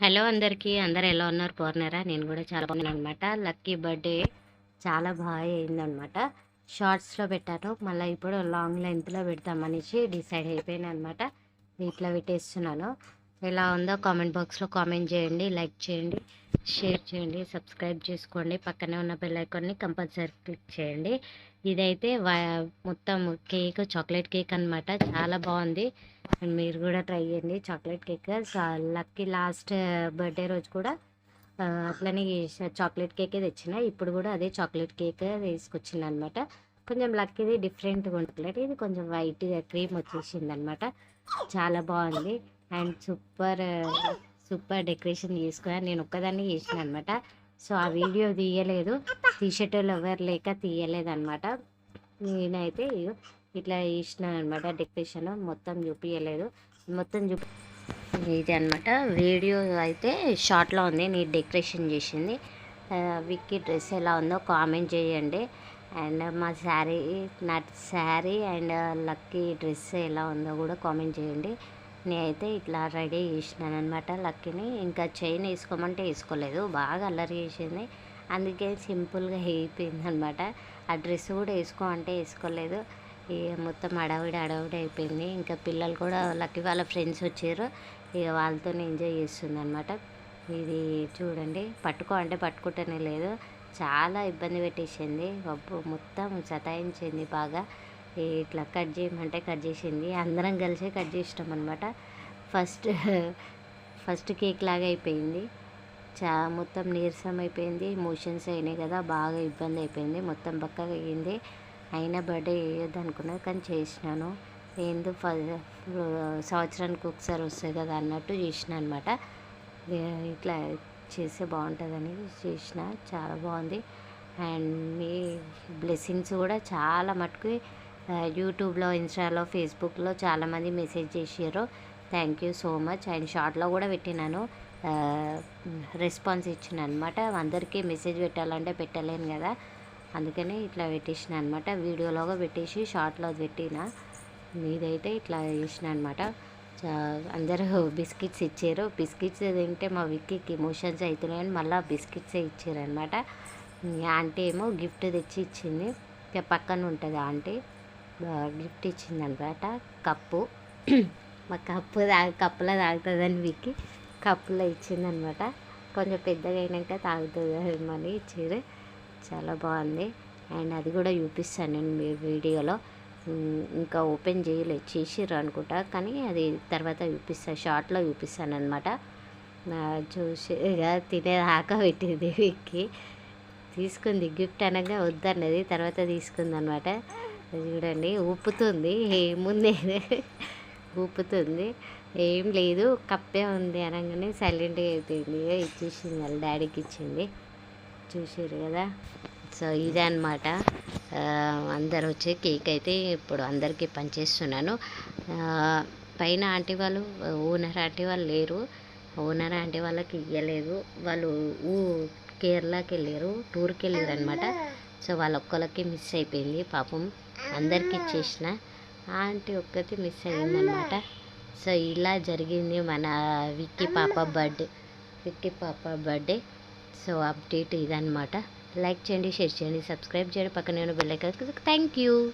Hello అందరికీ. అందరూ ఎలా ఉన్నారు? బాగున్నారా? నేను కూడా చాలా బాగున్నాననమాట. లక్కీ బర్త్‌డే చాలా బాగా అయిందనమాట. షార్ట్స్‌లో పెట్టాను. మళ్ళీ ఇప్పుడు లాంగ్ లెంగ్త్‌లో పెడదామనేసి డిసైడ్ అయిపోయాననమాట. ఇట్లా పెట్టేస్తున్నాను. ఎలా ఉందో కామెంట్ బాక్స్‌లో కామెంట్ చేయండి, లైక్ చేయండి, షేర్ చేయండి, సబ్స్క్రైబ్ చేసుకోండి. పక్కనే ఉన్న బెల్ ఐకాన్ని కంపల్సరీ క్లిక్ చేయండి. ఇదైతే మొత్తం కేక్ చాక్లెట్ కేక్ అనమాట. చాలా బాగుంది. మీరు కూడా ట్రై చేయండి chocolate cake. Lucky last birthday రోజు కూడా అట్లనే చాక్లెట్ కేకే తెచ్చిన. ఇప్పుడు కూడా అదే చాక్లెట్ కేక్ తీసుకొచ్చింది అనమాట. కొంచెం లక్కీది డిఫరెంట్గా ఉంటుంది, ఇది కొంచెం వైట్గా క్రీమ్ వచ్చేసింది అనమాట. చాలా బాగుంది. అండ్ సూపర్ సూపర్ డెకరేషన్ చేసుకున్నాను. నేను ఒక్కదాన్ని చేసిన అనమాట. సో ఆ వీడియో తీయలేదు, తీసేటోళ్ళు ఎవరు లేక తీయలేదన్నమాట. నేనైతే ఇట్లా చేసిన అనమాట. డెకరేషన్ మొత్తం చూపించలేదు, మొత్తం ఇది అనమాట. వీడియో అయితే షార్ట్లో ఉంది. నేను డెకరేషన్ చేసింది. విక్కీ డ్రెస్ ఎలా ఉందో కామెంట్ చేయండి. అండ్ మా శారీ, నా శారీ అండ్ లక్కీ డ్రెస్ ఎలా ఉందో కూడా కామెంట్ చేయండి. నేనైతే ఇట్లా రెడీ చేసినాను అనమాట లక్కీని. ఇంకా చైన్ వేసుకోమంటే వేసుకోలేదు, బాగా అల్లరి చేసింది. అందుకే సింపుల్గా అయిపోయింది అనమాట. ఆ డ్రెస్ కూడా వేసుకో అంటే వేసుకోలేదు. ఇక మొత్తం అడవిడి అయిపోయింది. ఇంకా పిల్లలు కూడా లక్కీ వాళ్ళ ఫ్రెండ్స్ వచ్చారు, ఇక వాళ్ళతో ఎంజాయ్ చేస్తుంది అనమాట. ఇది చూడండి, పట్టుకో అంటే పట్టుకుంటూనే లేదు, చాలా ఇబ్బంది పెట్టేసింది. మొత్తం సతాయించింది బాగా. ఇట్లా కట్ చేయమంటే కట్ చేసింది. అందరం కలిసి కట్ చేసినాం అనమాట. ఫస్ట్ ఫస్ట్ కేక్ లాగా అయిపోయింది. మొత్తం నీరసం అయిపోయింది, మోషన్స్ అయినాయి కదా, బాగా ఇబ్బంది అయిపోయింది, మొత్తం బక్కగా అయ్యింది. అయినా బర్త్డే వేయొద్దు అనుకున్నది, కానీ చేసినాను. ఏందో సంవత్సరానికి ఒకసారి వస్తుంది కదా అన్నట్టు చేసిన అనమాట. ఇట్లా చేస్తే బాగుంటుందని చేసిన. చాలా బాగుంది. అండ్ మీ బ్లెస్సింగ్స్ కూడా చాలా మటుకు యూట్యూబ్లో, ఇన్స్టాలో, ఫేస్బుక్లో చాలామంది మెసేజ్ చేసారు. Thank you so much. And షార్ట్లో కూడా పెట్టినాను, రెస్పాన్స్ ఇచ్చిన అనమాట. అందరికీ మెసేజ్ పెట్టాలంటే పెట్టలేను కదా, అందుకని ఇట్లా పెట్టేసిన అనమాట. వీడియోలోగా పెట్టేసి షార్ట్లో పెట్టిన. ఇదైతే ఇట్లా చేసిన అనమాట. అందరూ బిస్కెట్స్ ఇచ్చారు. బిస్కెట్స్ తింటే మా విక్కీకి ఎమోషన్స్ అవుతున్నాయని మళ్ళీ బిస్కెట్సే ఇచ్చారనమాట. ఆంటీ ఏమో గిఫ్ట్ తెచ్చి ఇచ్చింది. పక్కన ఉంటుంది ఆంటీ, గిఫ్ట్ ఇచ్చింది అనమాట. కప్పు మా కప్పులో తాగుతుందని విక్కీ కప్పులో ఇచ్చిందనమాట. కొంచెం పెద్దగా అయినాక తాగుతుంది అని ఇచ్చారు. చాలా బాగుంది. అండ్ అది కూడా చూపిస్తాను నేను మీ వీడియోలో. ఇంకా ఓపెన్ చేయలేదు, చేసిర్రు అనుకుంటా, కానీ అది తర్వాత చూపిస్తాను, షార్ట్లో చూపిస్తాను అనమాట. చూసి ఇక తినేదాకా పెట్టింది విక్కీ. తీసుకుంది, గిఫ్ట్ అనగా వద్దన్నది, తర్వాత తీసుకుంది అనమాట. చూడండి, ఊపుతుంది, ఏముంది ఊపుతుంది, ఏం లేదు కప్పే ఉంది అనగానే సైలెంట్గా అయిపోయింది. ఇచ్చేసింది, వాళ్ళ డాడీకి ఇచ్చింది. చూసారు కదా. సో ఇదే అనమాట. అందరు వచ్చి కేక్ అయితే ఇప్పుడు అందరికీ పంచేస్తున్నాను. పైన ఆంటీ వాళ్ళు, ఓనర్ ఆంటీ వాళ్ళు లేరు. ఓనర్ ఆంటీ వాళ్ళకి ఇవ్వలేదు, వాళ్ళు కేరళకి వెళ్ళారు, టూర్కి వెళ్ళారు అనమాట. సో వాళ్ళ ఒక్కరికి మిస్ అయిపోయింది పాపం. అందరికి ఇచ్చేసిన, ఆంటీ ఒక్కటి మిస్ అయ్యిందనమాట. సో ఇలా జరిగింది మన విక్కీ పాప బర్త్డే. సో అప్డేట్ ఇదనమాట. లైక్ చేయండి, షేర్ చేయండి, సబ్స్క్రైబ్ చేయండి, పక్కనే ఉన్న బెల్ ఐకాన్. Thank you.